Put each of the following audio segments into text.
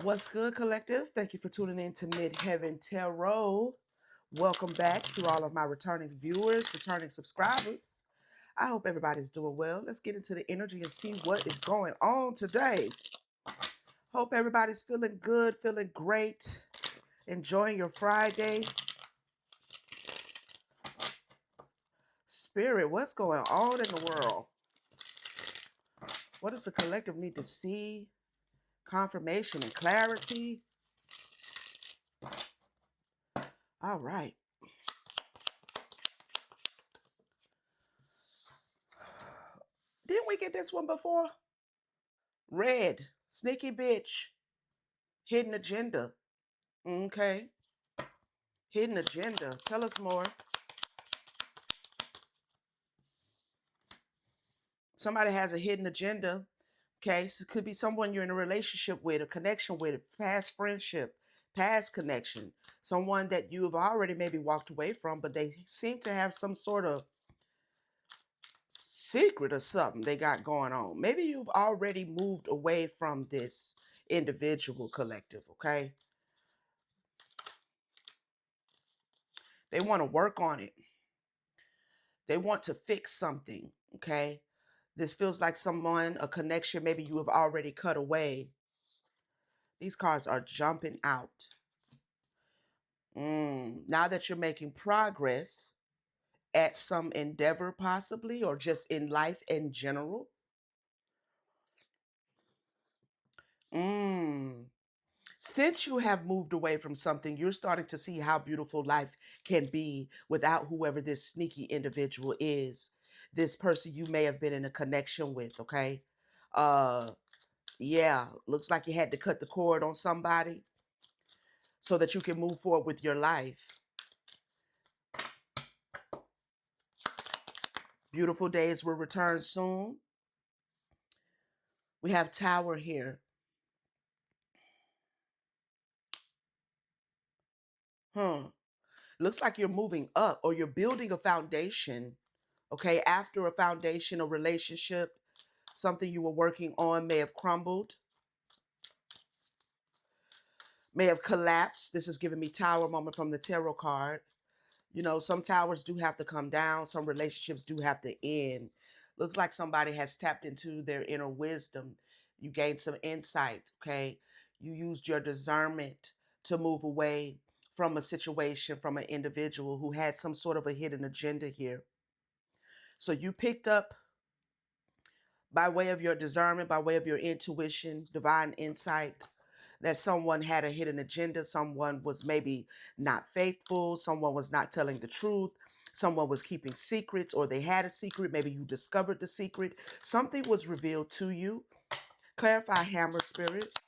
What's good, collective? Thank you for tuning in to Mid-Heaven Tarot. Welcome back to all of my returning viewers, returning subscribers. I hope everybody's doing well. Let's get into the energy and see what is going on today. Hope everybody's feeling good, feeling great, enjoying your Friday. Spirit, what's going on in the world? What does the collective need to see? Confirmation and clarity. All right. Didn't we get this one before? Red, sneaky bitch, hidden agenda. Okay, hidden agenda. Tell us more. Somebody has a hidden agenda. Okay, so it could be someone you're in a relationship with, a connection with, past friendship, past connection, someone that you have already maybe walked away from, but they seem to have some sort of secret or something they got going on. Maybe you've already moved away from this individual collective, okay? They want to work on it. They want to fix something, okay? This feels like someone, a connection maybe you have already cut away. These cards are jumping out. Now that you're making progress at some endeavor, possibly, or just in life in general. Since you have moved away from something, you're starting to see how beautiful life can be without whoever this sneaky individual is. This person you may have been in a connection with, okay? Yeah, looks like you had to cut the cord on somebody so that you can move forward with your life. Beautiful days will return soon. We have Tower here. Looks like you're moving up or you're building a foundation. Okay, after a foundation, a relationship, something you were working on may have crumbled, may have collapsed. This is giving me Tower moment from the tarot card. You know, some towers do have to come down. Some relationships do have to end. Looks like somebody has tapped into their inner wisdom. You gained some insight, okay? You used your discernment to move away from a situation, from an individual who had some sort of a hidden agenda here. So you picked up by way of your discernment, by way of your intuition, divine insight, that someone had a hidden agenda, someone was maybe not faithful, someone was not telling the truth, someone was keeping secrets, or they had a secret, maybe you discovered the secret, something was revealed to you. Clarify, Hammer Spirit.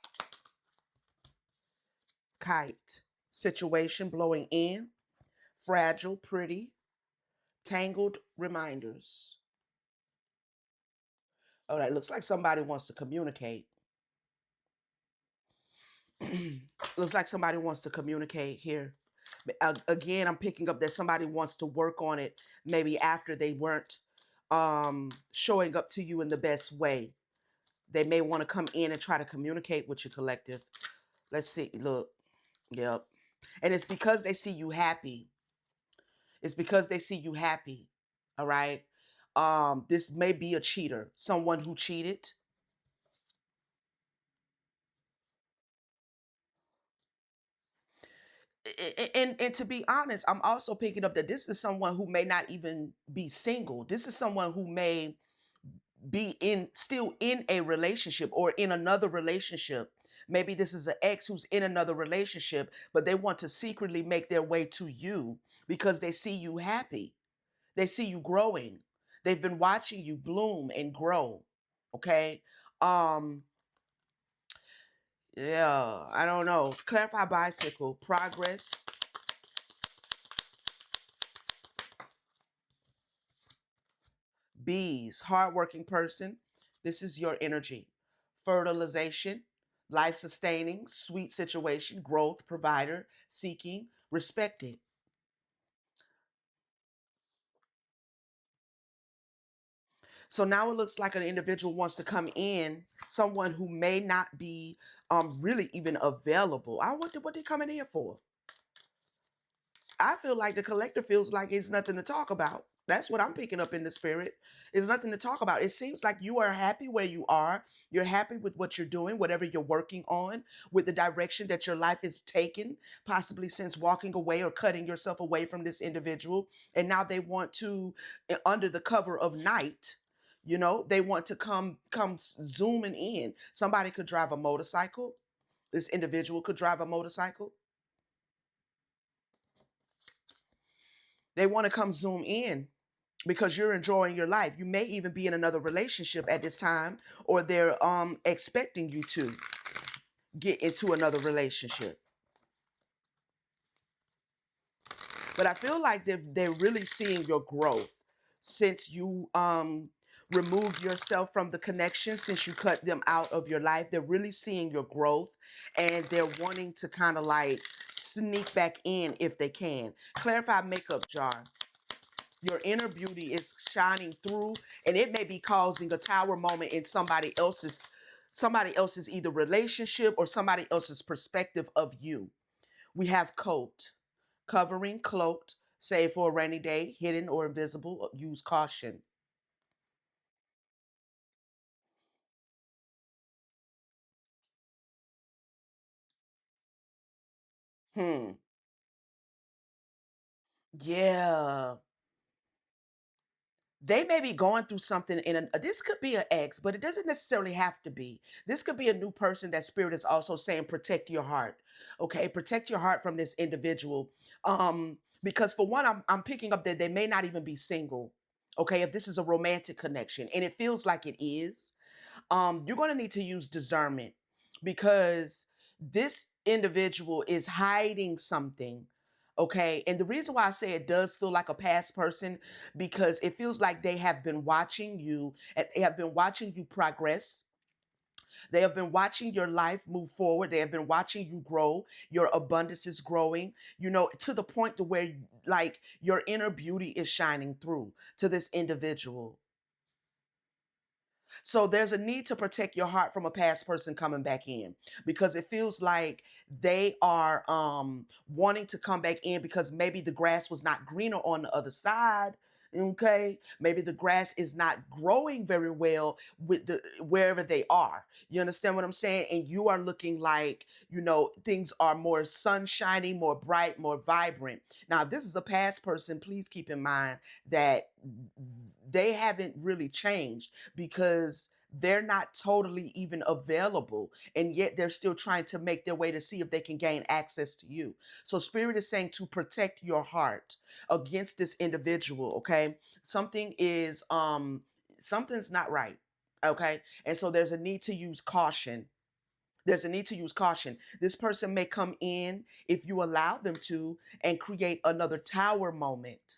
Kite, situation blowing in, fragile, pretty, tangled reminders. All right, looks like somebody wants to communicate. Looks like somebody wants to communicate here. Again, I'm picking up that somebody wants to work on it maybe after they weren't showing up to you in the best way. They may want to come in and try to communicate with your collective. Let's see. Look. Yep. And it's because they see you happy. It's because they see you happy. All right. This may be a cheater, someone who cheated. And to be honest, I'm also picking up that this is someone who may not even be single. This is someone who may be in still in a relationship or in another relationship. Maybe this is an ex who's in another relationship, but they want to secretly make their way to you because they see you happy. They see you growing. They've been watching you bloom and grow. Okay? Um yeah, I don't know. Clarify bicycle, progress. Bees, hardworking person. This is your energy. Fertilization, life sustaining, sweet situation, growth, provider, seeking, respected. So now it looks like an individual wants to come in, someone who may not be really even available. I wonder what they coming in for. I feel like the collector feels like it's nothing to talk about. That's what I'm picking up in the spirit. It's nothing to talk about. It seems like you are happy where you are. You're happy with what you're doing, whatever you're working on, with the direction that your life is taken, possibly since walking away or cutting yourself away from this individual. And now they want to, under the cover of night, they want to come zooming in. Somebody could drive a motorcycle. This individual could drive a motorcycle. They want to come zoom in because you're enjoying your life. You may even be in another relationship at this time, or they're expecting you to get into another relationship. But I feel like they're really seeing your growth since you removed yourself from the connection, since you cut them out of your life. They're really seeing your growth, and they're wanting to kind of like sneak back in if they can. Clarify makeup jar. Your inner beauty is shining through, and it may be causing a tower moment in somebody else's either relationship or somebody else's perspective of you. We have coat, covering, cloaked, save for a rainy day, hidden or invisible, use caution. Hmm. Yeah. They may be going through something this could be an ex, but it doesn't necessarily have to be. This could be a new person that spirit is also saying protect your heart. Okay, protect your heart from this individual. Because for one, I'm picking up that they may not even be single. Okay, if this is a romantic connection and it feels like it is, you're going to need to use discernment because this individual is hiding something. Okay. And the reason why I say it does feel like a past person, because it feels like they have been watching you and they have been watching you progress. They have been watching your life move forward. They have been watching you grow. Your abundance is growing, to the point to where like your inner beauty is shining through to this individual. So there's a need to protect your heart from a past person coming back in because it feels like they are wanting to come back in because maybe the grass was not greener on the other side. Okay, maybe the grass is not growing very well with the wherever they are. You understand what I'm saying? And you are looking like, things are more sunshiny, more bright, more vibrant. Now, if this is a past person, please keep in mind that they haven't really changed because they're not totally even available, and yet they're still trying to make their way to see if they can gain access to you. So spirit is saying to protect your heart against this individual. Okay, something's not right. Okay, and so there's a need to use caution. There's a need to use caution. This person may come in, if you allow them to, and create another tower moment,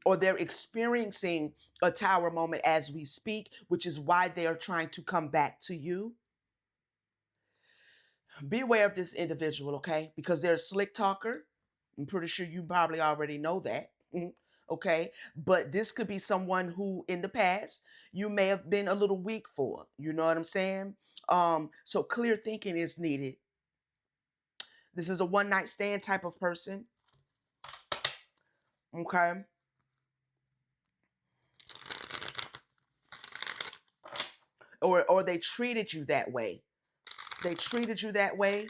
or they're experiencing a tower moment as we speak, which is why they are trying to come back to you. Be aware of this individual, okay? Because they're a slick talker. I'm pretty sure you probably already know that. Okay. But this could be someone who in the past you may have been a little weak for. You know what I'm saying? So clear thinking is needed. This is a one night stand type of person. Okay. Or they treated you that way. They treated you that way.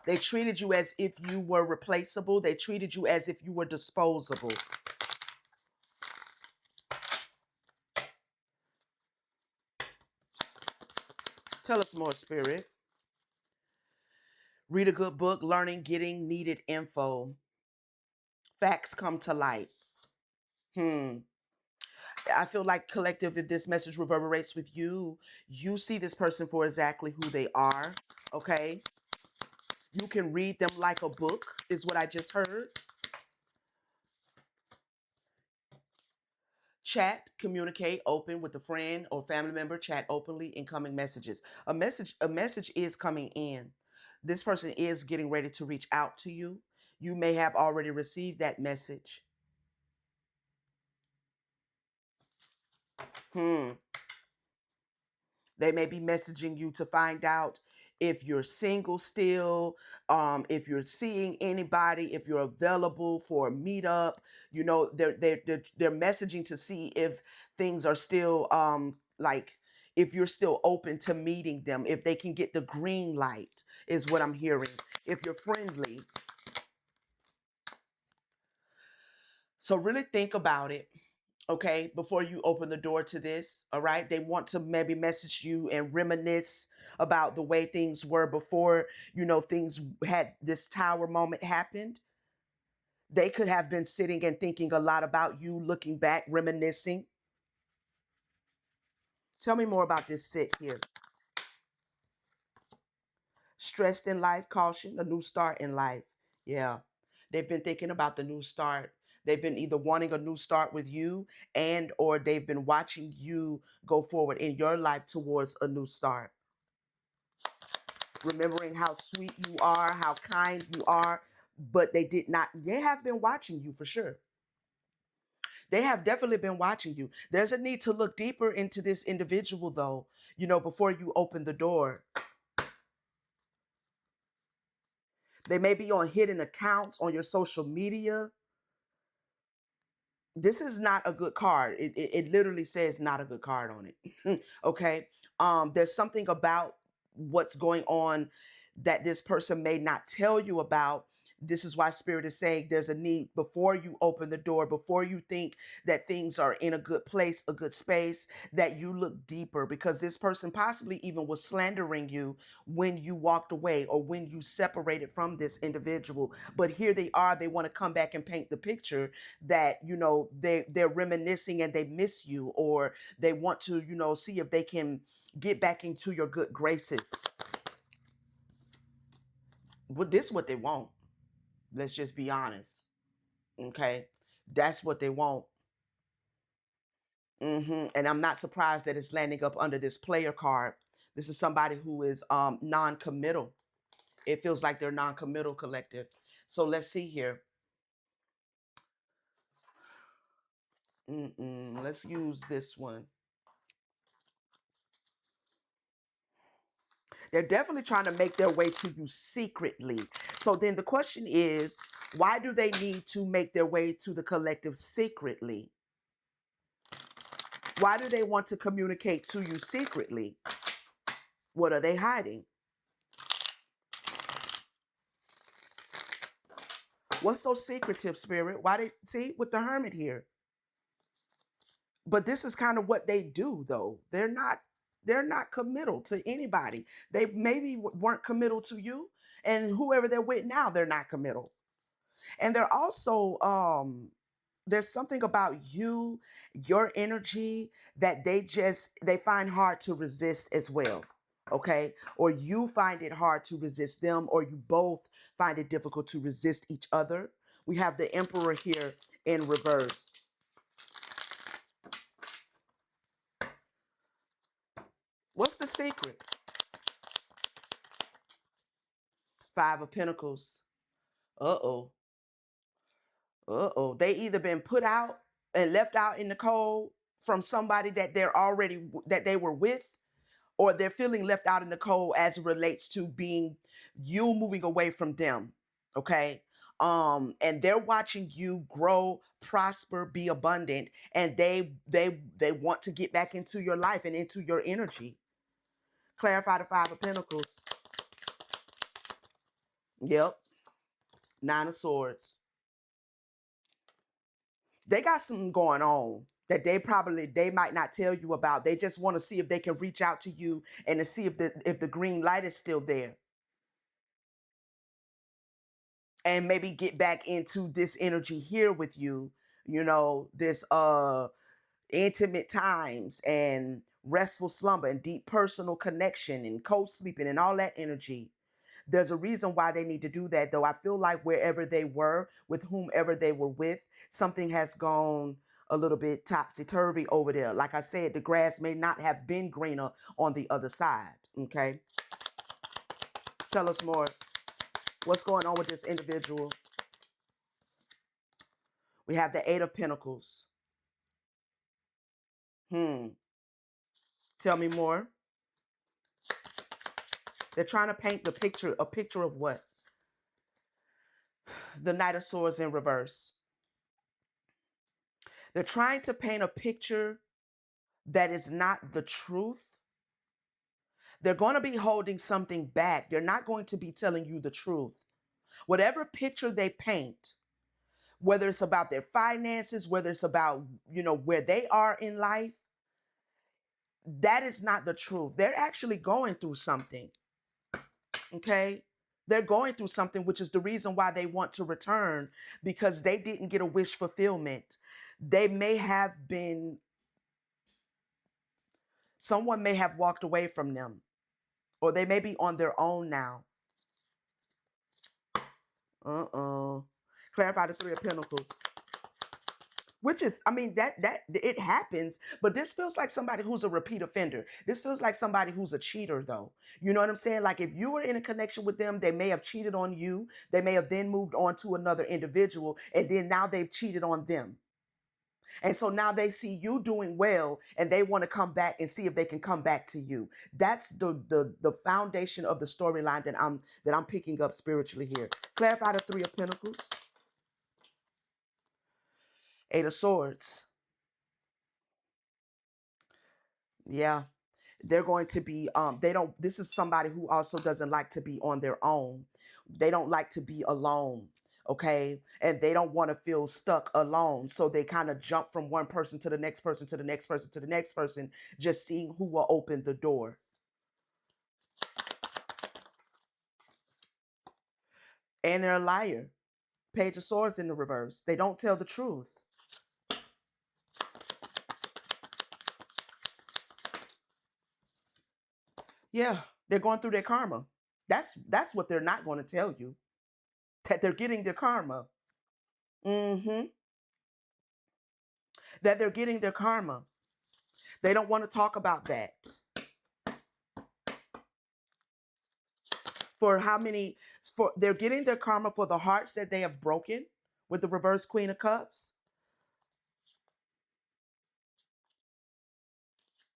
They treated you as if you were replaceable. They treated you as if you were disposable. Tell us more, Spirit. Read a good book, learning, getting needed info. Facts come to light. Hmm. I feel like collective, if this message reverberates with you, you see this person for exactly who they are. Okay. You can read them like a book, is what I just heard. Chat, communicate, open with a friend or family member, chat openly, incoming messages. A message is coming in. This person is getting ready to reach out to you. You may have already received that message. Hmm. They may be messaging you to find out if you're single still, if you're seeing anybody, if you're available for a meetup. You know, they're messaging to see if things are still like if you're still open to meeting them, if they can get the green light, is what I'm hearing. If you're friendly. So really think about it, okay, before you open the door to this, all right? They want to maybe message you and reminisce about the way things were before, things had this tower moment happened. They could have been sitting and thinking a lot about you, looking back, reminiscing. Tell me more about this sit here. Stressed in life, caution, a new start in life. Yeah. They've been thinking about the new start. They've been either wanting a new start with you and or they've been watching you go forward in your life towards a new start. Remembering how sweet you are, how kind you are, but they have been watching you for sure. They have definitely been watching you. There's a need to look deeper into this individual though, before you open the door. They may be on hidden accounts on your social media. This is not a good card. It literally says not a good card on it. Okay. There's something about what's going on that this person may not tell you about. This is why Spirit is saying there's a need before you open the door, before you think that things are in a good place, a good space, that you look deeper because this person possibly even was slandering you when you walked away or when you separated from this individual. But here they are, they want to come back and paint the picture that, they're reminiscing and they miss you, or they want to, see if they can get back into your good graces. But this is what they want. Let's just be honest. Okay. That's what they want. And I'm not surprised that it's landing up under this player card. This is somebody who is non-committal. It feels like they're non-committal collective. So let's see here. Let's use this one. They're definitely trying to make their way to you secretly. So then the question is, why do they need to make their way to the collective secretly? Why do they want to communicate to you secretly? What are they hiding? What's so secretive, Spirit? Why they see with the Hermit here? But this is kind of what they do, though. They're not committal to anybody. They maybe weren't committal to you, and whoever they're with now, they're not committal. And they're also there's something about you, your energy, that they find hard to resist as well. Okay, or you find it hard to resist them, or you both find it difficult to resist each other. We have the Emperor here in reverse. What's the secret? Five of Pentacles. Uh-oh. Uh-oh. They either been put out and left out in the cold from somebody that they were with, or they're feeling left out in the cold as it relates to being you moving away from them. Okay. And they're watching you grow, prosper, be abundant, and they want to get back into your life and into your energy. Clarify the Five of Pentacles. Yep. Nine of Swords. They got something going on that they might not tell you about. They just want to see if they can reach out to you and to see if the green light is still there. And maybe get back into this energy here with you, this intimate times and restful slumber and deep personal connection and co-sleeping and all that energy. There's a reason why they need to do that, though. I feel like wherever they were, with whomever they were with, something has gone a little bit topsy-turvy over there. Like I said, the grass may not have been greener on the other side. Okay. Tell us more. What's going on with this individual? We have the Eight of Pentacles. Tell me more. They're trying to paint a picture of what? The Knight of Swords in reverse. They're trying to paint a picture that is not the truth. They're going to be holding something back. They're not going to be telling you the truth. Whatever picture they paint, whether it's about their finances, whether it's about, where they are in life, that is not the truth. They're actually going through something. Okay? They're going through something, which is the reason why they want to return, because they didn't get a wish fulfillment. They may have been, someone may have walked away from them, or they may be on their own now. Clarify the Three of Pentacles. Which is, I mean, that it happens, but this feels like somebody who's a repeat offender. This feels like somebody who's a cheater, though. You know what I'm saying? Like, if you were in a connection with them, they may have cheated on you. They may have then moved on to another individual, and then now they've cheated on them. And so now they see you doing well, and they want to come back and see if they can come back to you. That's the foundation of the storyline that I'm picking up spiritually here. Clarify the Three of Pentacles. Eight of Swords. Yeah. They're going to be they don't this is somebody who also doesn't like to be on their own. They don't like to be alone. Okay, and they don't want to feel stuck alone, so they kind of jump from one person to the next person to the next person to the next person, just seeing who will open the door. And they're a liar. Page of Swords in the reverse. They don't tell the truth. Yeah, they're going through their karma. That's what they're not going to tell you, that they're getting their karma. Mm-hmm. That they're getting their karma. They don't want to talk about that. For how many, for they're getting their karma for the hearts that they have broken with the reverse Queen of Cups.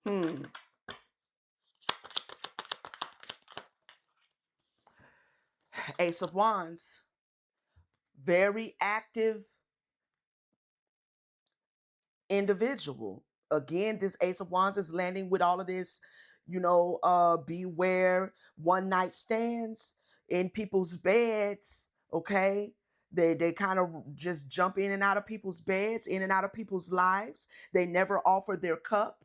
Hmm. Ace of Wands. Very active individual. Again, this Ace of Wands is landing with all of this, beware one night stands in people's beds, okay? They kind of just jump in and out of people's beds, in and out of people's lives. They never offer their cup.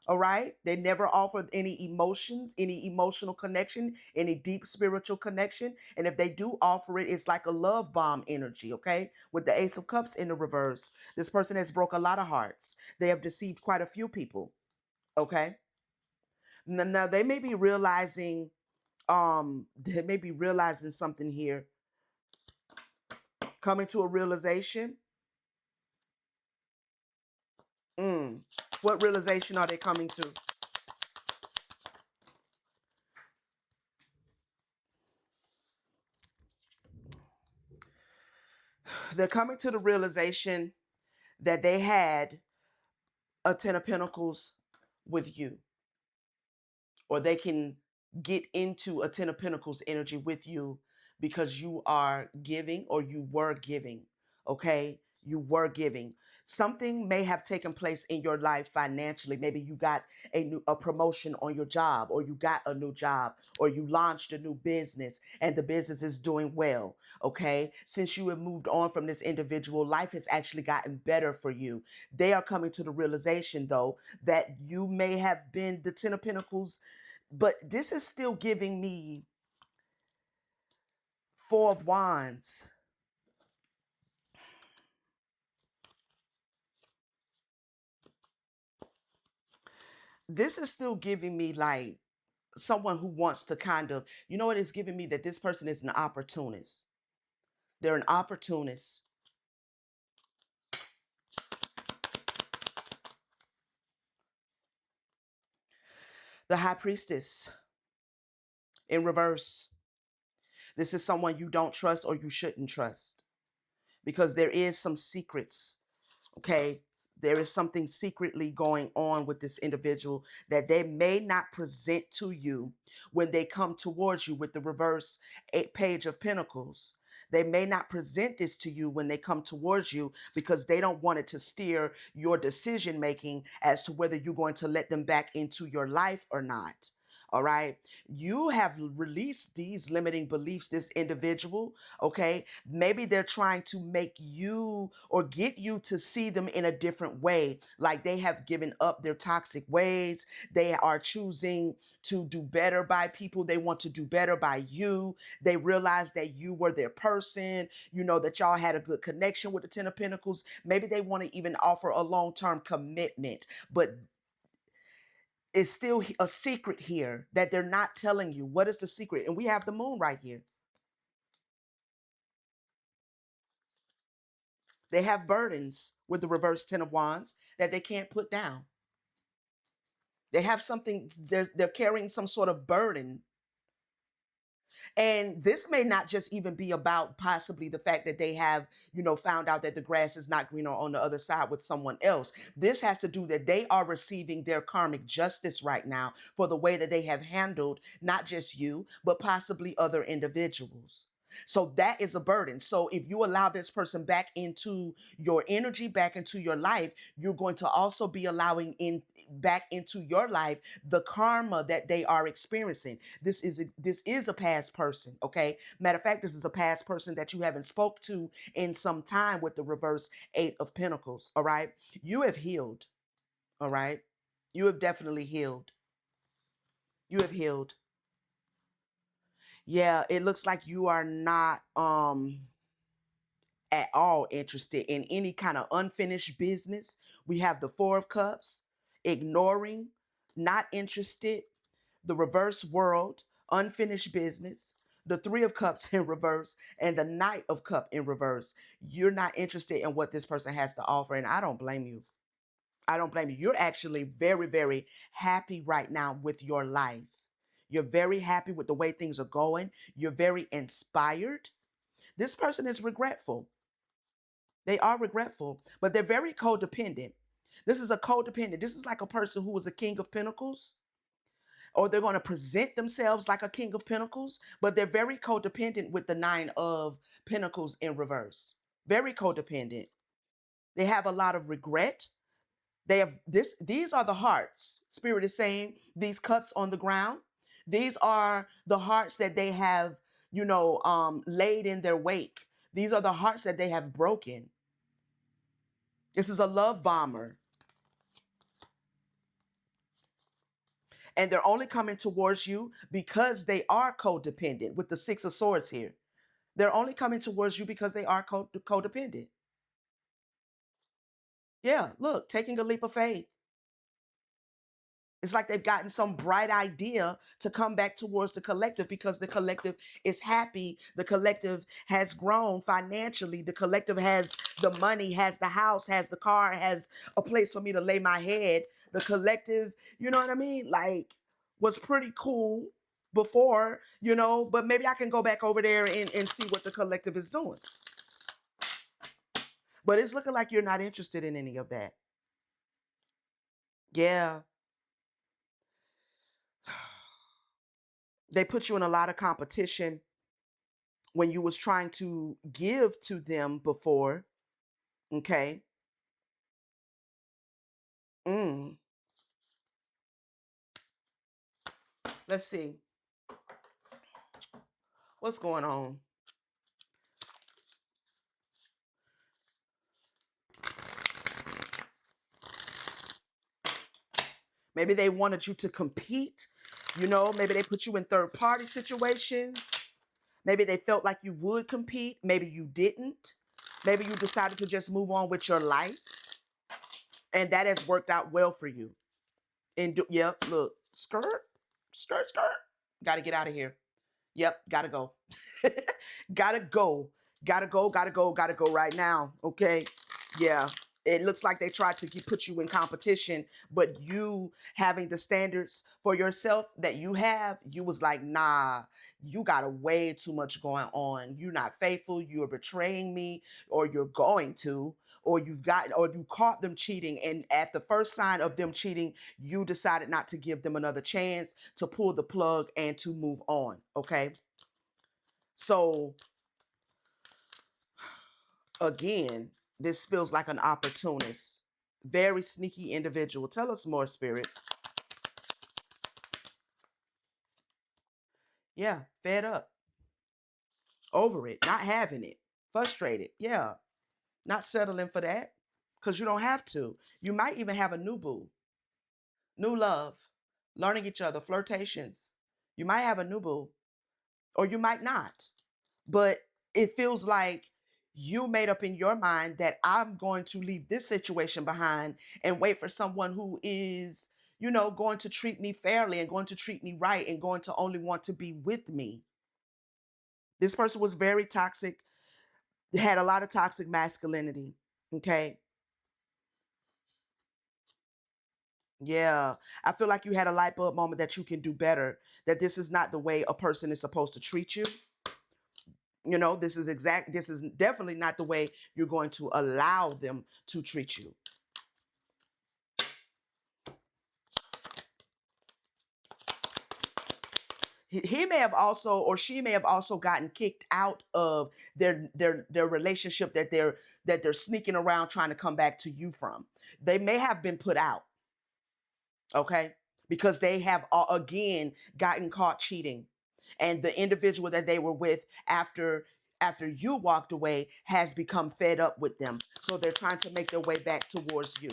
All right. They never offer any emotions, any emotional connection, any deep spiritual connection. And if they do offer it, it's like a love bomb energy. Okay. With the Ace of Cups in the reverse, this person has broke a lot of hearts. They have deceived quite a few people. Okay. Now they may be realizing something here, coming to a realization. What realization are they coming to? They're coming to the realization that they had a Ten of Pentacles with you, or they can get into a Ten of Pentacles energy with you because you are giving, or you were giving. Okay, you were giving. Something may have taken place in your life financially. Maybe you got a promotion on your job, or you got a new job, or you launched a new business and the business is doing well. Okay, since you have moved on from this individual, life has actually gotten better for you. They are coming to the realization, though, that you may have been the Ten of Pentacles, but this is still giving me Four of Wands. This is still giving me like someone who wants to kind of, you know what it's giving me? That this person is an opportunist. They're an opportunist. The High Priestess in reverse. This is someone you don't trust, or you shouldn't trust, because there is some secrets. Okay. There is something secretly going on with this individual that they may not present to you when they come towards you with the reverse page of pentacles. They may not present this to you when they come towards you because they don't want it to steer your decision making as to whether you're going to let them back into your life or not. All right. You have released these limiting beliefs, this individual. Okay. Maybe they're trying to make you or get you to see them in a different way. Like they have given up their toxic ways. They are choosing to do better by people. They want to do better by you. They realize that you were their person, that y'all had a good connection with the Ten of Pentacles. Maybe they want to even offer a long-term commitment, but it's still a secret here that they're not telling you. What is the secret? And we have the moon right here. They have burdens with the reverse Ten of Wands that they can't put down. They have something, they're carrying some sort of burden. And this may not just even be about possibly the fact that they have, found out that the grass is not greener on the other side with someone else. This has to do that they are receiving their karmic justice right now for the way that they have handled not just you, but possibly other individuals. So that is a burden. So if you allow this person back into your energy, back into your life, you're going to also be allowing in back into your life the karma that they are experiencing. This is a past person, okay? Matter of fact, this is a past person that you haven't spoke to in some time with the reverse Eight of Pentacles, all right? You have healed, all right? You have definitely healed. You have healed. Yeah, it looks like you are not at all interested in any kind of unfinished business. We have the Four of Cups, ignoring, not interested, the reverse world, unfinished business, the Three of Cups in reverse, and the Knight of Cup in reverse. You're not interested in what this person has to offer, and I don't blame you. I don't blame you. You're actually very, very happy right now with your life. You're very happy with the way things are going. You're very inspired. This person is regretful. They are regretful, but they're very codependent. This is a codependent. This is like a person who was a King of Pentacles, or they're going to present themselves like a King of Pentacles, but they're very codependent with the Nine of Pentacles in reverse. Very codependent. They have a lot of regret. They have this. These are the hearts. Spirit is saying these cuts on the ground. These are the hearts that they have, laid in their wake. These are the hearts that they have broken. This is a love bomber. And they're only coming towards you because they are codependent with the Six of Swords here. They're only coming towards you because they are codependent. Yeah, look, taking a leap of faith. It's like they've gotten some bright idea to come back towards the collective because the collective is happy. The collective has grown financially. The collective has the money, has the house, has the car, has a place for me to lay my head. The collective, you know what I mean? Like, was pretty cool before, but maybe I can go back over there and see what the collective is doing. But it's looking like you're not interested in any of that. Yeah. They put you in a lot of competition when you was trying to give to them before. Okay. Mm. Let's see. What's going on? Maybe they wanted you to compete. Maybe they put you in third party situations. Maybe they felt like you would compete. Maybe you didn't. Maybe you decided to just move on with your life. And that has worked out well for you. And yep, look, skirt, skirt, skirt. Got to get out of here. Yep, gotta go. Gotta go. Gotta go, gotta go, gotta go right now. Okay. Yeah. It looks like they tried to put you in competition, but you having the standards for yourself that you have, you was like, nah, you got a way too much going on. You're not faithful. You're betraying me, or you're going to, or you caught them cheating, and at the first sign of them cheating, you decided not to give them another chance, to pull the plug and to move on. Okay. So again, this feels like an opportunist, very sneaky individual. Tell us more, Spirit. Yeah, fed up, over it, not having it, frustrated. Yeah, not settling for that, because you don't have to. You might even have a new boo, new love, learning each other, flirtations. You might have a new boo, or you might not. But it feels like you made up in your mind that I'm going to leave this situation behind and wait for someone who is, going to treat me fairly and going to treat me right and going to only want to be with me. This person was very toxic, had a lot of toxic masculinity. Okay. Yeah. I feel like you had a light bulb moment that you can do better, that this is not the way a person is supposed to treat you. This is definitely not the way you're going to allow them to treat you. He may have also, or she may have also gotten kicked out of their relationship that they're sneaking around trying to come back to you from. They may have been put out, okay? Because they have again gotten caught cheating. And the individual that they were with after you walked away has become fed up with them. So they're trying to make their way back towards you.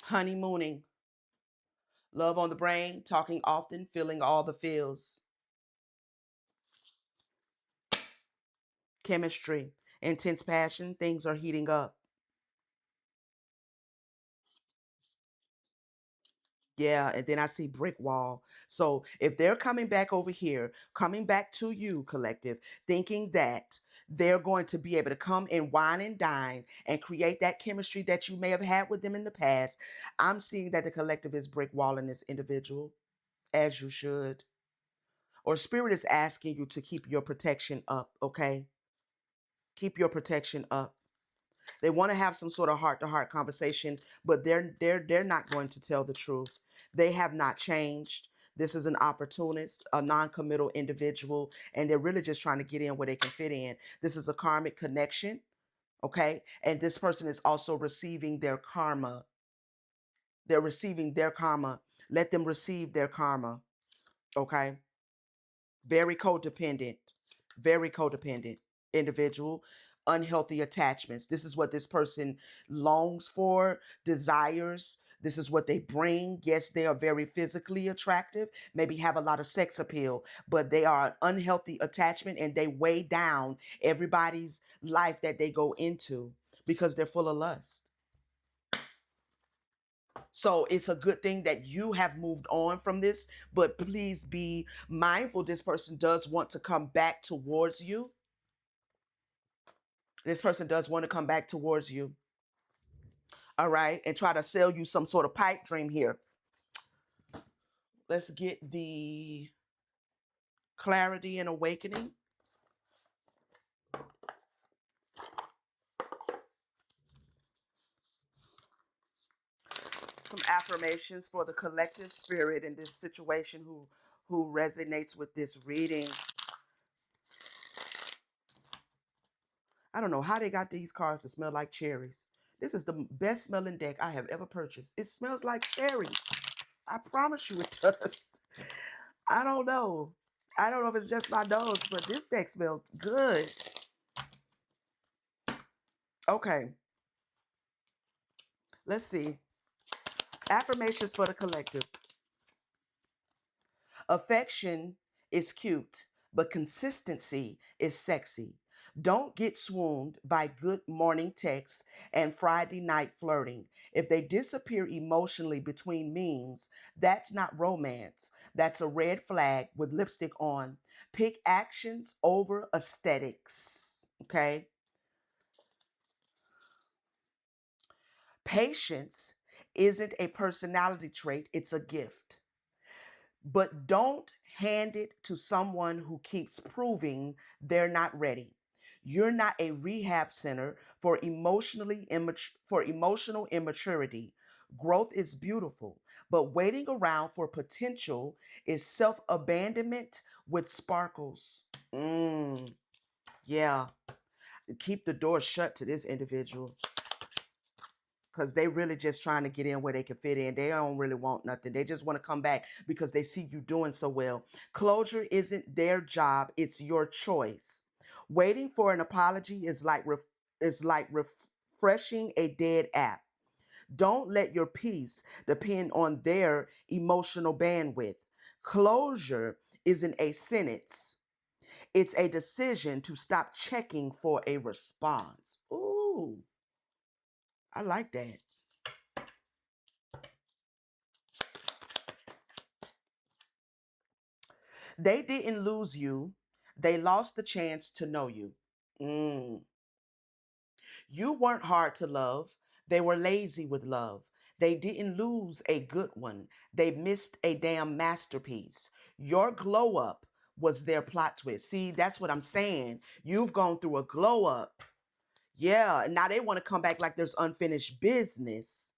Honeymooning, love on the brain, talking often, feeling all the feels. Chemistry, intense passion, things are heating up. Yeah, and then I see brick wall. So if they're coming back over here, coming back to you, collective, thinking that they're going to be able to come and wine and dine and create that chemistry that you may have had with them in the past, I'm seeing that the collective is brick walling this individual, as you should. Or spirit is asking you to keep your protection up, okay? Keep your protection up. They want to have some sort of heart to heart conversation, but they're not going to tell the truth. They have not changed. This is an opportunist, a non-committal individual, and they're really just trying to get in where they can fit in. This is a karmic connection, okay? And this person is also receiving their karma. They're receiving their karma. Let them receive their karma, okay? Very codependent, very codependent individual, unhealthy attachments. This is what this person longs for, desires. This is what they bring. Yes, they are very physically attractive, maybe have a lot of sex appeal, but they are an unhealthy attachment and they weigh down everybody's life that they go into because they're full of lust. So it's a good thing that you have moved on from this, but please be mindful. This person does want to come back towards you. This person does want to come back towards you. All right. And try to sell you some sort of pipe dream here. Let's get the clarity and awakening. Some affirmations for the collective spirit in this situation who resonates with this reading. I don't know how they got these cards to smell like cherries. This is the best smelling deck I have ever purchased. It smells like cherries. I promise you it does. I don't know. I don't know if it's just my nose, but this deck smells good. Okay, let's see. Affirmations for the collective. Affection is cute, but consistency is sexy. Don't get swooned by good morning texts and Friday night flirting. If they disappear emotionally between memes, that's not romance. That's a red flag with lipstick on. Pick actions over aesthetics. Okay? Patience isn't a personality trait, it's a gift. but don't hand it to someone who keeps proving they're not ready. You're not a rehab center for emotional immaturity. Growth is beautiful, but waiting around for potential is self-abandonment with sparkles. Yeah, keep the door shut to this individual because they really just trying to get in where they can fit in. They don't really want nothing. They just want to come back because they see you doing so well. Closure isn't their job, it's your choice. Waiting for an apology is like refreshing a dead app. Don't let your peace depend on their emotional bandwidth. Closure isn't a sentence. It's a decision to stop checking for a response. Ooh, I like that. They didn't lose you, they lost the chance to know you. Mm. You weren't hard to love, they were lazy with love. They didn't lose a good one, they missed a damn masterpiece. Your glow up was their plot twist. See, that's what I'm saying. You've gone through a glow up. Yeah, and now they want to come back like there's unfinished business.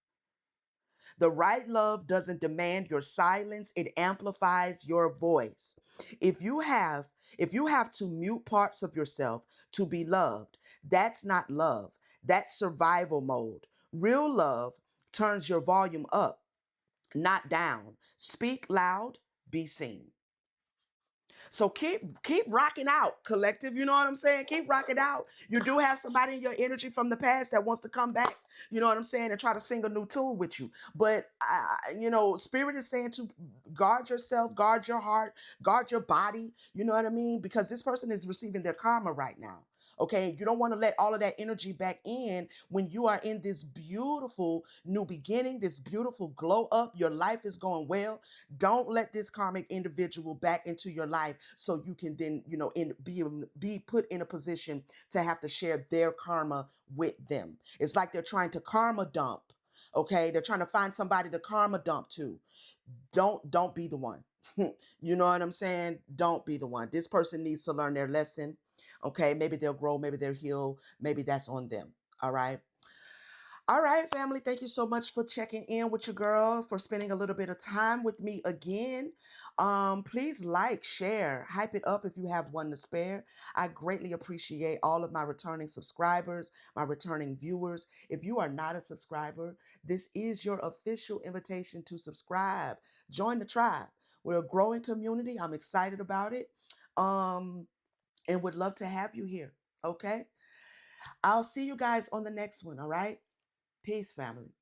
The right love doesn't demand your silence, it amplifies your voice. If you have if you have to mute parts of yourself to be loved, that's not love. That's survival mode. Real love turns your volume up, not down. Speak loud, be seen. So keep rocking out, collective. You know what I'm saying? Keep rocking out. You do have somebody in your energy from the past that wants to come back. You know what I'm saying, and try to sing a new tune with you. But Spirit is saying to guard yourself, guard your heart, guard your body. You know what I mean? Because this person is receiving their karma right now. Okay, you don't want to let all of that energy back in when you are in this beautiful new beginning, this beautiful glow up. Your life is going well. Don't let this karmic individual back into your life so you can then, be put in a position to have to share their karma with them. It's like they're trying to karma dump. Okay, they're trying to find somebody to karma dump to. Don't be the one. You know what I'm saying? Don't be the one. This person needs to learn their lesson. Okay, maybe they'll grow, maybe they'll heal, maybe that's on them. All right. All right, family. Thank you so much for checking in with your girl, for spending a little bit of time with me again. Please like, share, hype it up if you have one to spare. I greatly appreciate all of my returning subscribers, my returning viewers. If you are not a subscriber, this is your official invitation to subscribe. Join the tribe. We're a growing community. I'm excited about it. Um, and would love to have you here. Okay. I'll see you guys on the next one. All right. Peace, family.